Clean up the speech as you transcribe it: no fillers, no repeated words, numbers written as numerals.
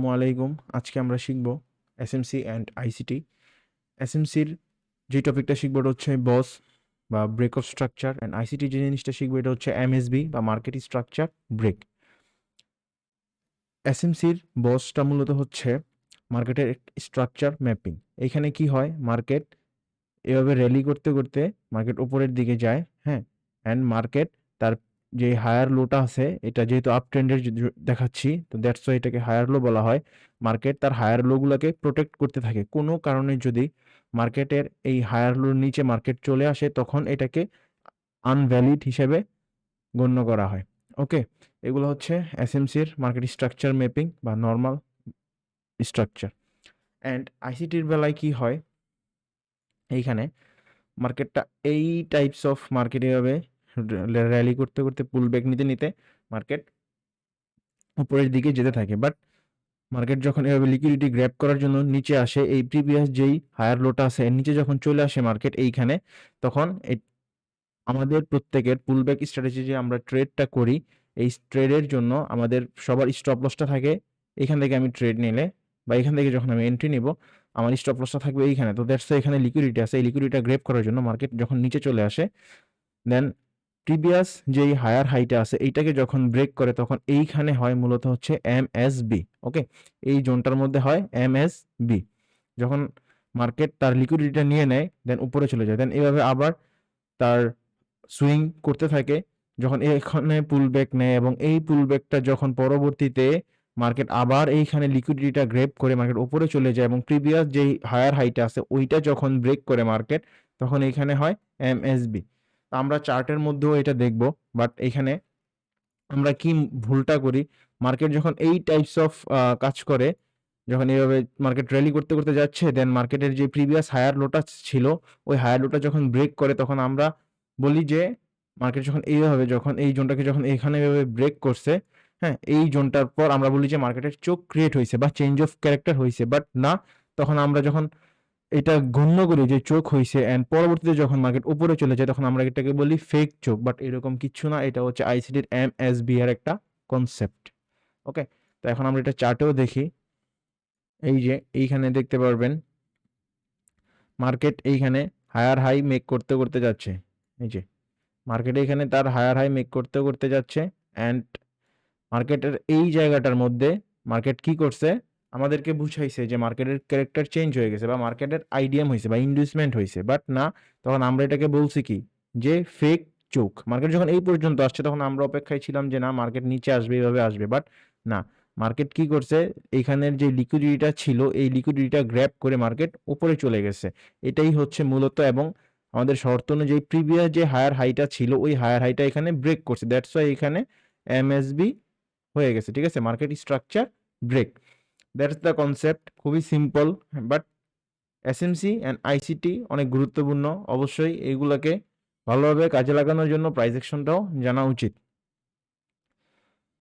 আসসালামু আলাইকুম। আজকে আমরা শিখব এসএমসি অ্যান্ড আইসিটি। এসএমসির যে টপিকটা শিখবো এটা হচ্ছে বস বা break of structure, and ICT যে জিনিসটা শিখবো এটা হচ্ছে এমএসবি বা মার্কেট স্ট্রাকচার ব্রেক। এসএমসির বসটা মূলত হচ্ছে মার্কেটের স্ট্রাকচার ম্যাপিং। এখানে কি হয়, মার্কেট এভাবে র্যালি করতে করতে মার্কেট উপরের দিকে যায়, হ্যাঁ, অ্যান্ড মার্কেট তার যে হায়ার লোটা আছে, এটা যেহেতু আপ ট্রেন্ডের দেখাচ্ছি, তো দ্যাটস ওয়াই এটাকে হায়ার লো বলা হয়। মার্কেট তার হায়ার লোগুলোকে প্রোটেক্ট করতে থাকে। কোনো কারণে যদি মার্কেটের এই হায়ার লোর নিচে মার্কেট চলে আসে, তখন এটাকে আনভ্যালিড হিসেবে গণ্য করা হয়। ওকে, এগুলো হচ্ছে এসএমসির মার্কেট স্ট্রাকচার ম্যাপিং বা নর্মাল স্ট্রাকচার। অ্যান্ড আইসিটির বেলায় কি হয়, এইখানে মার্কেটটা এই টাইপস অফ মার্কেট এভাবে র্যালি করতে করতে পুল ব্যাক নিতে নিতে মার্কেট উপরের দিকে যেতে থাকে। বাট মার্কেট যখন এভাবে লিকুইডিটি গ্র্যাব করার জন্য নিচে আসে, এই প্রিভিয়াস যেই হায়ার লোটা আছে এর নিচে যখন চলে আসে মার্কেট এইখানে, তখন আমাদের প্রত্যেকের পুল ব্যাক স্ট্র্যাটেজি যে আমরা ট্রেডটা করি, এই ট্রেডের জন্য আমাদের সবার স্টপ লসটা থাকে এখান থেকে। আমি ট্রেড নিলে বা এখান থেকে যখন আমি এন্ট্রি নিব, আমার স্টপ লসটা থাকবে এইখানে। তো দ্যাটস এখানে লিকুইডিটি আছে, এই লিকুইডিটিটা গ্র্যাব করার জন্য মার্কেট যখন নিচে চলে আসে, দেন প্রিভিয়াস যেই হায়ার হাইটা আছে এইটাকে যখন ব্রেক করে, তখন এইখানে হয় মূলত হচ্ছে এমএসবি। ওকে, এই জোনটার মধ্যে হয় এমএসবি। যখন মার্কেট তার লিকুইডিটিটা নিয়ে নেয়, দেন উপরে চলে যায়, দেন এভাবে আবার তার সুইং করতে থাকে। যখন এখানে পুল ব্যাক নেয় এবং এই পুল ব্যাকটা যখন পরবর্তীতে মার্কেট আবার এইখানে লিকুইডিটিটা গ্রেপ করে মার্কেট উপরে চলে যায় এবং প্রিভিয়াস যেই হায়ার হাইটা আছে ওইটা যখন ব্রেক করে মার্কেট, তখন এইখানে হয় এমএসবি। আমরা চার্টের মধ্যেও এটা দেখব। বাট এখানে আমরা কি ভুলটা করি, মার্কেট যখন এই টাইপস অফ কাজ করে, যখন এইভাবে মার্কেট র্যালি করতে করতে যাচ্ছে, দেন মার্কেটের যে প্রিভিয়াস হায়ার লোটা ছিল ওই হায়ার লোটা যখন ব্রেক করে, তখন আমরা বলি যে মার্কেট যখন এইভাবে যখন এই জোনটাকে যখন এখানে এভাবে ব্রেক করছে, হ্যাঁ, এই জোনটার পর আমরা বলি যে মার্কেটের চোখ ক্রিয়েট হয়েছে বা চেঞ্জ অফ ক্যারেক্টার হয়েছে। বাট না, তখন আমরা যখন এটা গণ্য করি যে চোখ হইছে, এন্ড পরবর্তীতে যখন মার্কেট উপরে চলে যায় তখন আমরা এটাকে বলি ফেক চোখ। বাট এরকম কিচ্ছু না, এটা হচ্ছে আইসিটির এমএসবি এর একটা কনসেপ্ট। ওকে, তো এখন আমরা এটা চার্টেও দেখি। এই যে এইখানে দেখতে পারবেন মার্কেট এইখানে হায়ার হাই মেক করতে করতে যাচ্ছে। এই যে মার্কেট এখানে তার হায়ার হাই মেক করতে করতে যাচ্ছে, অ্যান্ড মার্কেটের এই জায়গাটার মধ্যে মার্কেট কি করছে, আমাদেরকে বুঝাইছে যে মার্কেটের ক্যারেক্টার চেঞ্জ হয়ে গেছে বা মার্কেটের আইডিএম হয়েছে বা ইনডিউসমেন্ট হয়েছে। বাট না, তখন আমরা এটাকে বলছি কি, যে ফেক চোখ। মার্কেট যখন এই পর্যন্ত আসছে তখন আমরা অপেক্ষায় ছিলাম যে না, মার্কেট নিচে আসবে, এইভাবে আসবে। বাট না, মার্কেট কি করছে, এইখানের যে লিকুইডিটিটা ছিল এই লিকুইডিটিটা গ্র্যাব করে মার্কেট উপরে চলে গেছে। এটাই হচ্ছে মূলত, এবং আমাদের শর্ত অনুযায়ী প্রিভিয়াস যে হায়ার হাইটা ছিল ওই হায়ার হাইটা এখানে ব্রেক করছে। দ্যাটস ওয়াই এখানে এমএসবি হয়ে গেছে। ঠিক আছে, market structure break, that's the concept. খুবই simple, but SMC and ICT অনেক গুরুত্বপূর্ণ। অবশ্যই এইগুলোকে ভালোভাবে কাজে লাগানোর জন্য প্রাইস অ্যাকশনটাও জানা উচিত।